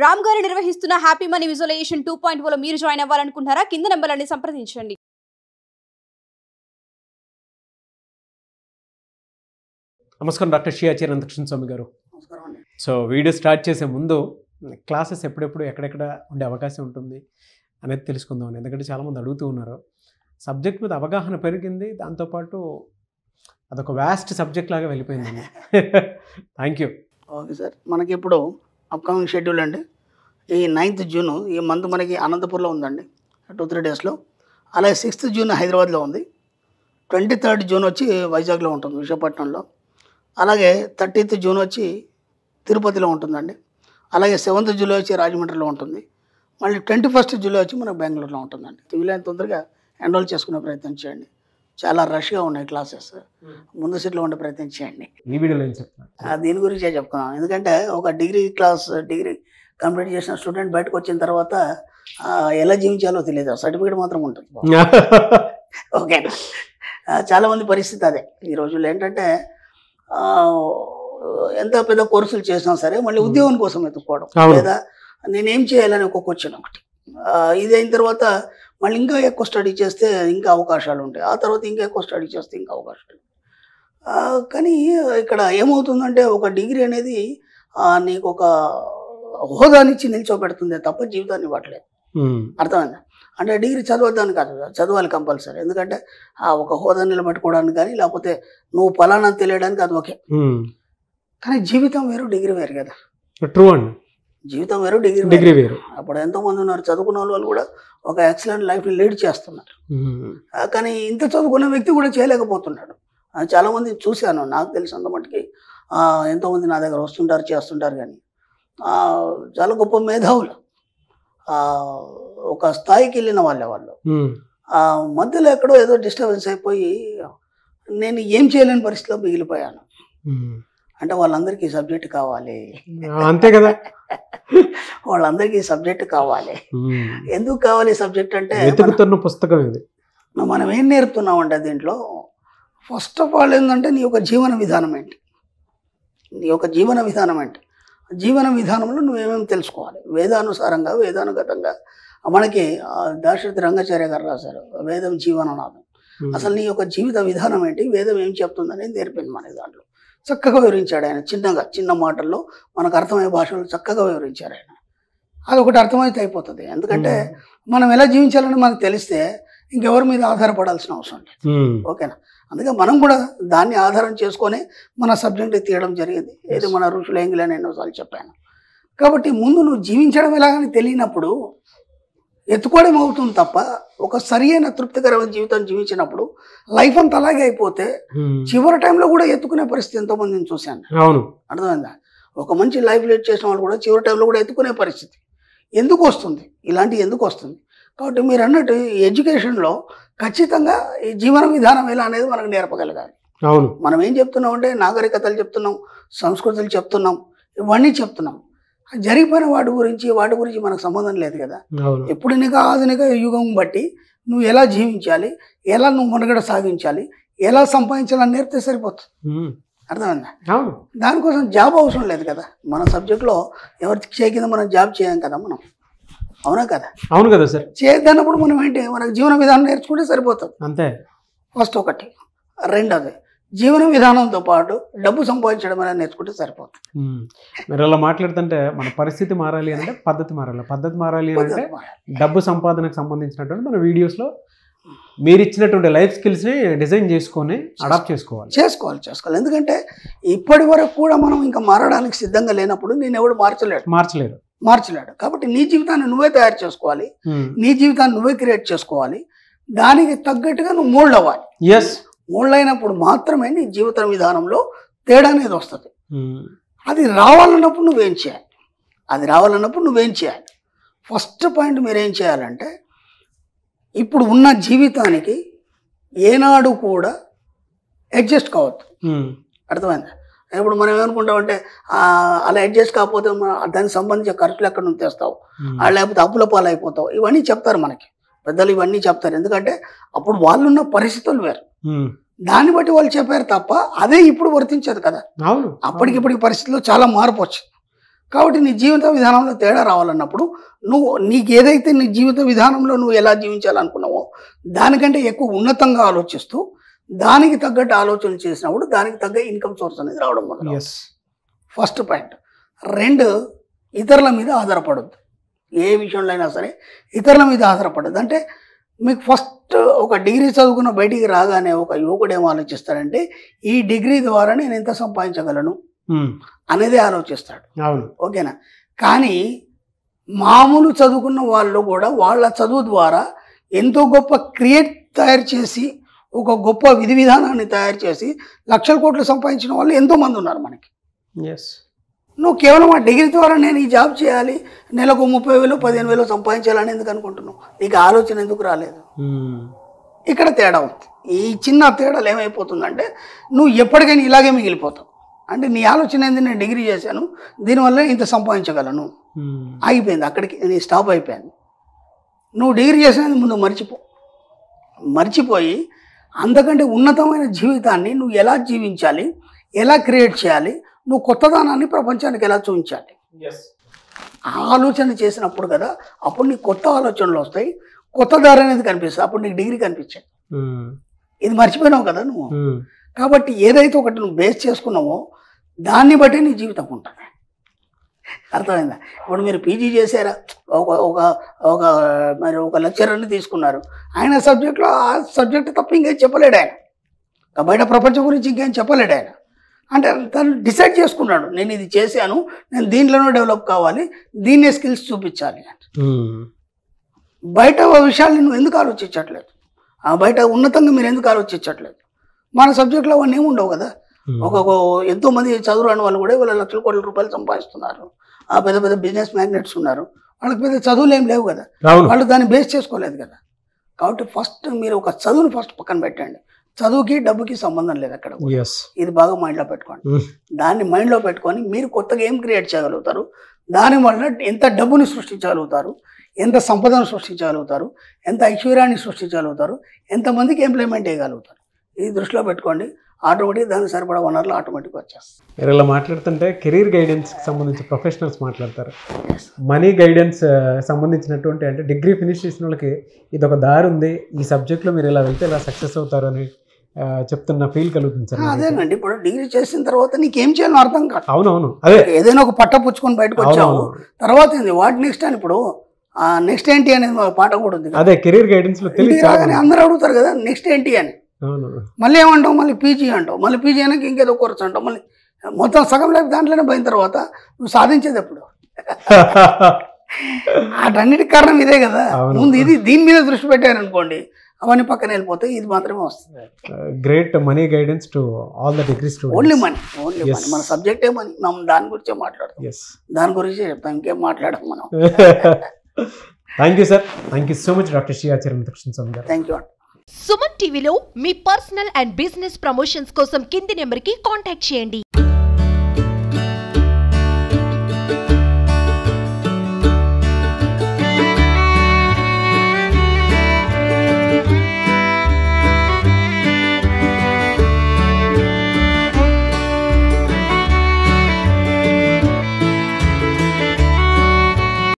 రామ్ గారు నిర్వహిస్తున్న happy money visualisation 2.0 లో మీరు జాయిన్ అవ్వాలనుకుంటారా? కింద నంబర్లని సంప్రదించండి. నమస్కారం డాక్టర్ శ్రీ ఆచార్య అనంతకృష్ణ స్వామి గారు. సో వీడియో స్టార్ట్ చేసే ముందు క్లాసెస్ ఎప్పుడెప్పుడు ఎక్కడెక్కడ ఉండే అవకాశం ఉంటుంది అనేది తెలుసుకుందాం. ఎందుకంటే చాలామంది అడుగుతూ ఉన్నారు. సబ్జెక్ట్ మీద అవగాహన పెరిగింది, దాంతోపాటు అదొక వ్యాస్ట్ సబ్జెక్ట్ లాగా వెళ్ళిపోయిందండి. Thank you. ఓకే సార్, మనకి ఇప్పుడు అప్కమింగ్ షెడ్యూల్ అండి. ఈ 9th జూన్ ఈ మంత్ మనకి అనంతపూర్లో ఉందండి, 2-3 డేస్లో. అలాగే 6th జూన్ హైదరాబాద్లో ఉంది. 23rd జూన్ వచ్చి వైజాగ్లో ఉంటుంది, విశాఖపట్నంలో. అలాగే 30th జూన్ వచ్చి తిరుపతిలో ఉంటుందండి. అలాగే 7th జూలై వచ్చి రాజమండ్రిలో ఉంటుంది. మళ్ళీ 21st జూలై వచ్చి మనకు బెంగళూరులో ఉంటుందండి. వీలైనంత తొందరగా ఎన్రోల్ చేసుకునే ప్రయత్నం చేయండి. చాలా రష్గా ఉన్నాయి క్లాసెస్, ముందు సీట్లో ఉండే ప్రయత్నం చేయండి. ఈ వీడియోలో ఏం చెప్తాను దీని గురించే చెప్పుకున్నాం. ఎందుకంటే ఒక డిగ్రీ కంప్లీట్ చేసిన స్టూడెంట్ బయటకు వచ్చిన తర్వాత ఎలా జీవించాలో తెలియదు, సర్టిఫికేట్ మాత్రం ఉంటుంది. ఓకేనా? చాలామంది పరిస్థితి అదే. ఈ రోజుల్లో ఏంటంటే ఎంత పెద్ద కోర్సులు చేసినా సరే మళ్ళీ ఉద్యోగం కోసం ఎత్తుకోవడం, లేదా నేనేం చేయాలని ఒక క్వశ్చన్ ఒకటి. ఇది అయిన తర్వాత మళ్ళీ ఇంకా ఎక్కువ స్టడీ చేస్తే ఇంకా అవకాశాలు ఉంటాయి, ఆ తర్వాత ఇంకా ఎక్కువ స్టడీ చేస్తే ఇంకా అవకాశాలు. కానీ ఇక్కడ ఏమవుతుందంటే ఒక డిగ్రీ అనేది నీకు ఒక హోదానిచ్చి నిల్చోబెడుతుంది తప్ప జీవితాన్ని ఇవ్వట్లేదు. అర్థమైందా? అంటే డిగ్రీ చదవద్దాని కాదు, చదవాలి కంపల్సరీ. ఎందుకంటే ఒక హోదా నిలబెట్టుకోవడానికి కానీ, లేకపోతే నువ్వు ఫలానా తెలియడానికి అది ఓకే. కానీ జీవితం వేరు, డిగ్రీ వేరు కదా. ట్రూ అండి. జీవితం వేరు, డిగ్రీ వేరు. అప్పుడు ఎంతోమంది ఉన్నారు చదువుకున్న వాళ్ళు కూడా ఒక ఎక్సలెంట్ లైఫ్ని లీడ్ చేస్తున్నారు. కానీ ఇంత చదువుకున్న వ్యక్తి కూడా చేయలేకపోతున్నాడు. చాలామంది చూశాను, నాకు తెలిసినంత మట్టుకి ఎంతోమంది నా దగ్గర వస్తుంటారు, చేస్తుంటారు. కానీ చాలా గొప్ప మేధావులు, ఒక స్థాయికి వెళ్ళిన వాళ్ళు మధ్యలో ఎక్కడో ఏదో డిస్టర్బెన్స్ అయిపోయి నేను ఏం చేయలేని పరిస్థితిలో మిగిలిపోయాను. అంటే వాళ్ళందరికీ సబ్జెక్ట్ కావాలి, అంతే కదా. వాళ్ళందరికీ సబ్జెక్ట్ కావాలి. ఎందుకు కావాలి సబ్జెక్ట్ అంటే పుస్తకం ఇది. మనం ఏం నేర్పుతున్నామంటే దీంట్లో ఫస్ట్ ఆఫ్ ఆల్ ఏంటంటే నీ యొక్క జీవన విధానం ఏంటి, నీ యొక్క జీవన విధానం ఏంటి, జీవన విధానంలో నువ్వేమేమి తెలుసుకోవాలి. వేదానుసారంగా, వేదానుగతంగా మనకి దాశరథి రంగాచార్య గారు రాశారు వేదం జీవననాథం. అసలు నీ యొక్క జీవిత విధానం ఏంటి, వేదం ఏం చెప్తుందనేది నేర్పింది మనకి. దాంట్లో చక్కగా వివరించాడు ఆయన, చిన్న మాటల్లో మనకు అర్థమయ్యే భాషలో చక్కగా వివరించారు ఆయన. అదొకటి అర్థమైతే అయిపోతుంది. ఎందుకంటే మనం ఎలా జీవించాలని మనకు తెలిస్తే ఇంకెవరి మీద ఆధారపడాల్సిన అవసరం లేదు. ఓకేనా? అందుకే మనం కూడా దాన్ని ఆధారం చేసుకొని మన సబ్జెక్ట్ తీయడం జరిగింది. ఏది మన ఋషులు ఎంగిలని ఎన్నోసార్లు చెప్పాను. కాబట్టి ముందు నువ్వు జీవించడం ఎలాగని తెలియనప్పుడు ఎత్తుకోవడం అవుతుంది తప్ప ఒక సరి అయిన తృప్తికరమైన జీవితం జీవించినప్పుడు లైఫ్ అంతా అలాగే అయిపోతే చివరి టైంలో కూడా ఎత్తుకునే పరిస్థితి ఎంతోమందిని చూశాను. అర్థమైందా? ఒక మంచి లైఫ్ లీడ్ చేసిన వాళ్ళు కూడా చివరి టైంలో కూడా ఎత్తుకునే పరిస్థితి ఎందుకు వస్తుంది? ఇలాంటివి ఎందుకు వస్తుంది? కాబట్టి మీరు అన్నట్టు ఎడ్యుకేషన్లో ఖచ్చితంగా ఈ జీవన విధానం ఎలా అనేది మనకు నేర్పగలగాలి. మనం ఏం చెప్తున్నాం అంటే నాగరికతలు చెప్తున్నాం, సంస్కృతులు చెప్తున్నాం, ఇవన్నీ చెప్తున్నాం. జరిగిపోయిన వాటి గురించి మనకు సంబంధం లేదు కదా. ఎప్పుడు నీకు ఆధునిక యుగం బట్టి నువ్వు ఎలా జీవించాలి, ఎలా నువ్వు మనుగడ సాగించాలి, ఎలా సంపాదించాలని నేర్పితే సరిపోతుంది. అర్థమైందా? దానికోసం జాబ్ అవసరం లేదు కదా. మన సబ్జెక్ట్లో ఎవరి కింద మనం జాబ్ చేయం కదా మనం. అవునా కదా? అవును కదా సార్. చేయద్దన్నప్పుడు మనం ఏంటి, మనకు జీవన విధానం నేర్చుకుంటే సరిపోతుంది. అంతే. ఫస్ట్ ఒకటి. రెండోది జీవన విధానంతో పాటు డబ్బు సంపాదించడం అనేది నేర్చుకుంటే సరిపోతుంది. మీరు అలా మాట్లాడుతుంటే మన పరిస్థితి మారాలి అంటే పద్ధతి మారాలి, పద్ధతి మారాలి అంటే డబ్బు సంపాదనకు సంబంధించినటువంటి మన వీడియోస్లో మీరు ఇచ్చినటువంటి లైఫ్ స్కిల్స్ని డిజైన్ చేసుకొని అడాప్ట్ చేసుకోవాలి. ఎందుకంటే ఇప్పటి వరకు కూడా మనం ఇంకా మారడానికి సిద్ధంగా లేనప్పుడు నేను ఎవడు మార్చలేడు. కాబట్టి నీ జీవితాన్ని నువ్వే తయారు చేసుకోవాలి, నీ జీవితాన్ని నువ్వే క్రియేట్ చేసుకోవాలి. దానికి తగ్గట్టుగా నువ్వు మోల్డ్ అవ్వాలి. మోల్డ్ అయినప్పుడు మాత్రమే నీ జీవిత విధానంలో తేడా అనేది వస్తుంది. అది రావాలన్నప్పుడు నువ్వేం చేయాలి? ఫస్ట్ పాయింట్ మీరేం చేయాలంటే ఇప్పుడు ఉన్న జీవితానికి ఏనాడు కూడా అడ్జస్ట్ కావద్దు. అర్థమైందా? ఇప్పుడు మనం ఏమనుకుంటామంటే అలా అడ్జస్ట్ కాకపోతే దానికి సంబంధించిన ఖర్చులు ఎక్కడ నుంచి తెస్తావు, లేకపోతే అప్పుల పాలు అయిపోతావు, ఇవన్నీ చెప్తారు మనకి పెద్దలు, ఇవన్నీ చెప్తారు. ఎందుకంటే అప్పుడు వాళ్ళున్న పరిస్థితులు వేరు, దాన్ని బట్టి వాళ్ళు చెప్పారు తప్ప అదే ఇప్పుడు వర్తించదు కదా. అప్పటికిప్పుడు ఈ పరిస్థితిలో చాలా మార్పు వచ్చింది. కాబట్టి నీ జీవిత విధానంలో తేడా రావాలన్నప్పుడు నీకు ఏదైతే నీ జీవిత విధానంలో నువ్వు ఎలా జీవించాలనుకున్నావో దానికంటే ఎక్కువ ఉన్నతంగా ఆలోచిస్తూ దానికి తగ్గట్టు ఆలోచన చేసినప్పుడు దానికి తగ్గ ఇన్కమ్ సోర్స్ అనేది రావడం మొదలు. First point. 2, ఇతరుల మీద ఆధారపడద్దు. ఏ విషయంలో అయినా సరే ఇతరుల మీద ఆధారపడద్దు. అంటే మీకు ఫస్ట్ ఒక డిగ్రీ చదువుకున్న బయటికి రాగానే ఒక యువకుడు ఏం ఆలోచిస్తాడంటే ఈ డిగ్రీ ద్వారా నేను ఎంత సంపాదించగలను అనేది ఆలోచిస్తాడు. ఓకేనా? కానీ మామూలు చదువుకున్న వాళ్ళు కూడా వాళ్ళ చదువు ద్వారా ఎంతో గొప్ప తయారు చేసి ఒక గొప్ప విధి విధానాన్ని తయారు చేసి లక్షల కోట్లు సంపాదించిన వాళ్ళు ఎంతోమంది ఉన్నారు మనకి. నువ్వు కేవలం ఆ డిగ్రీ ద్వారా నేను ఈ జాబ్ చేయాలి, నెలకు 30,000 15,000 సంపాదించాలని ఎందుకు అనుకుంటున్నావు? నీకు ఆలోచన ఎందుకు రాలేదు? ఇక్కడ తేడా ఉంది. ఈ చిన్న తేడాలు ఏమైపోతుందంటే నువ్వు ఎప్పటికైనా ఇలాగే మిగిలిపోతావు. అంటే నీ ఆలోచన ఏంది, నేను డిగ్రీ చేశాను దీనివల్ల ఇంత సంపాదించగలను, ఆగిపోయింది అక్కడికి, నీ స్టాప్ అయిపోయింది. నువ్వు డిగ్రీ చేసినది ముందు మర్చిపోయి అంతకంటే ఉన్నతమైన జీవితాన్ని నువ్వు ఎలా జీవించాలి, ఎలా క్రియేట్ చేయాలి, నువ్వు కొత్తదనాన్ని ప్రపంచానికి ఎలా చూపించాలి, ఆలోచన చేసినప్పుడు కదా అప్పుడు నీకు కొత్త ఆలోచనలు వస్తాయి, కొత్త దారి అనేది కనిపిస్తుంది, అప్పుడు నీకు డిగ్రీ కనిపించాయి. ఇది మర్చిపోయినావు కదా నువ్వు. కాబట్టి ఏదైతే ఒకటి నువ్వు బేస్ చేసుకున్నావో దాన్ని బట్టి నీ జీవితం ఉంటుంది. అర్థమైందా? ఇప్పుడు మీరు పీజీ చేశారా, మరి ఒక లెక్చరర్ని తీసుకున్నారు, ఆయన సబ్జెక్ట్లో ఆ సబ్జెక్ట్ తప్ప ఇంకేం చెప్పలేడు ఆయన, బయట ప్రపంచం గురించి ఇంకేం చెప్పలేడు ఆయన. అంటే తను డిసైడ్ చేసుకున్నాడు, నేను ఇది చేశాను, నేను దీంట్లోనే డెవలప్ కావాలి, దీన్నే స్కిల్స్ చూపించాలి అంటే. బయట విషయాల్ని నువ్వు ఎందుకు ఆలోచించట్లేదు? బయట ఉన్నతంగా మీరు ఎందుకు ఆలోచించట్లేదు? మన సబ్జెక్ట్లో అవన్నీ ఏమి ఉండవు కదా. ఎంతోమంది చదువు రాని వాళ్ళు కూడా ఇవాళ లక్షల కోట్ల రూపాయలు సంపాదిస్తున్నారు. ఆ పెద్ద పెద్ద బిజినెస్ మ్యాగ్నెట్స్ ఉన్నారు, వాళ్ళకి పెద్ద చదువులు ఏం లేవు కదా, వాళ్ళు దాన్ని బేస్ చేసుకోలేదు కదా. కాబట్టి ఫస్ట్ మీరు ఒక చదువుని ఫస్ట్ పక్కన పెట్టండి. చదువుకి డబ్బుకి సంబంధం లేదు అక్కడ. ఇది బాగా మైండ్లో పెట్టుకోండి. దాన్ని మైండ్లో పెట్టుకొని మీరు కొత్తగా ఏం క్రియేట్ చేయగలుగుతారు, దానివల్ల ఎంత డబ్బుని సృష్టించగలుగుతారు, ఎంత సంపదను సృష్టించగలుగుతారు, ఎంత ఐశ్వర్యాన్ని సృష్టించగలుగుతారు, ఎంతమందికి ఎంప్లాయ్మెంట్ చేయగలుగుతారు. ఇది దృష్టిలో పెట్టుకోండి. ఆటోమేటిక్ దానికి సరిపడా వనరులు ఆటోమేటిక్ వచ్చేస్తాయి. మీరు ఇలా మాట్లాడుతుంటే కెరీర్ గైడెన్స్కి సంబంధించి ప్రొఫెషనల్స్ మాట్లాడతారు, మనీ గైడెన్స్ సంబంధించినటువంటి అంటే డిగ్రీ ఫినిష్ చేసిన వాళ్ళకి ఇది ఒక దారి ఉంది, ఈ సబ్జెక్ట్లో మీరు ఇలా వెళ్తే ఇలా సక్సెస్ అవుతారు అని చెప్తున్న ఫీల్ కలుగుతుంది సార్. అదేనండి, ఇప్పుడు డిగ్రీ చేసిన తర్వాత నీకేం చేయాలో అర్థం కాదు. అవునవును, అదే ఏదైనా ఒక పట్ట పుచ్చుకొని బయటకు వచ్చావు, తర్వాత ఏంది వాట్ నెక్స్ట్ అని. ఇప్పుడు నెక్స్ట్ ఏంటి అనేది పాట కూడా ఉంది. అదే కెరీర్ గైడెన్స్ లో అందరూ అడుగుతారు కదా నెక్స్ట్ ఏంటి అని. మళ్ళీ ఏమంటావు, మళ్ళీ పీజీ అంటావు, మళ్ళీ పీజీ అయినాక ఇంకేదో కోర్స్ అంటావు, మళ్ళీ మొత్తం సగం లైఫ్ దాంట్లోనే పోయిన తర్వాత నువ్వు సాధించేది ఎప్పుడు? వాటన్నిటి కారణం ఇదే కదా. ముందు దీని మీద దృష్టి పెట్టారనుకోండి, అవన్నీ పక్కన వెళ్ళిపోతాయి, ఇది మాత్రమే వస్తుంది. Great money guidance to all the degree students. Only money. మన సబ్జెక్టే మనీ. మనం దాని గురించే మాట్లాడతాం, దాని గురించే చెప్తాం, ఇంకేం మాట్లాడడం మనం. Thank you sir, thank you so much doctor Shri Acharya Krishna Swami గారు. Thank you. సుమన్ టీవీలో మీ పర్సనల్ అండ్ బిజినెస్ ప్రమోషన్స్ కోసం కింది నెంబర్కి కాంటాక్ట్ చేయండి.